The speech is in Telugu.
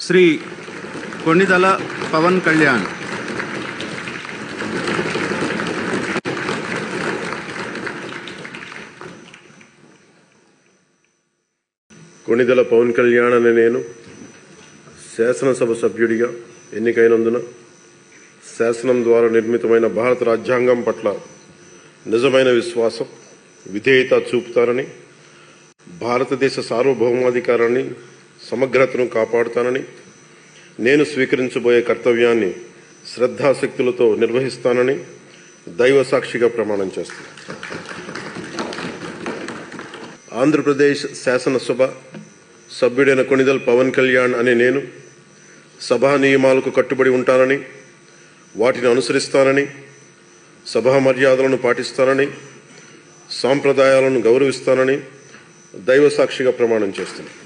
శ్రీ కొణిదల పవన్ కళ్యాణ్. కొణిదల పవన్ కళ్యాణ్ అనే నేను శాసనసభ సభ్యుడిగా ఎన్నికైనందున శాసనం ద్వారా నిర్మితమైన భారత రాజ్యాంగం పట్ల నిజమైన విశ్వాసం, విధేయత చూపుతానని, భారతదేశ సార్వభౌమాధికారాన్ని, సమగ్రతను కాపాడుతానని, నేను స్వీకరించబోయే కర్తవ్యాన్ని శ్రద్ధాశక్తులతో నిర్వహిస్తానని దైవ సాక్షిగా ప్రమాణం చేస్తాను. ఆంధ్రప్రదేశ్ శాసనసభ సభ్యుడైన కొణిదల్ పవన్ కళ్యాణ్ అనే నేను సభా నియమాలకు కట్టుబడి ఉంటానని, వాటిని అనుసరిస్తానని, సభా మర్యాదలను పాటిస్తానని, సాంప్రదాయాలను గౌరవిస్తానని దైవ సాక్షిగా ప్రమాణం చేస్తున్నాను.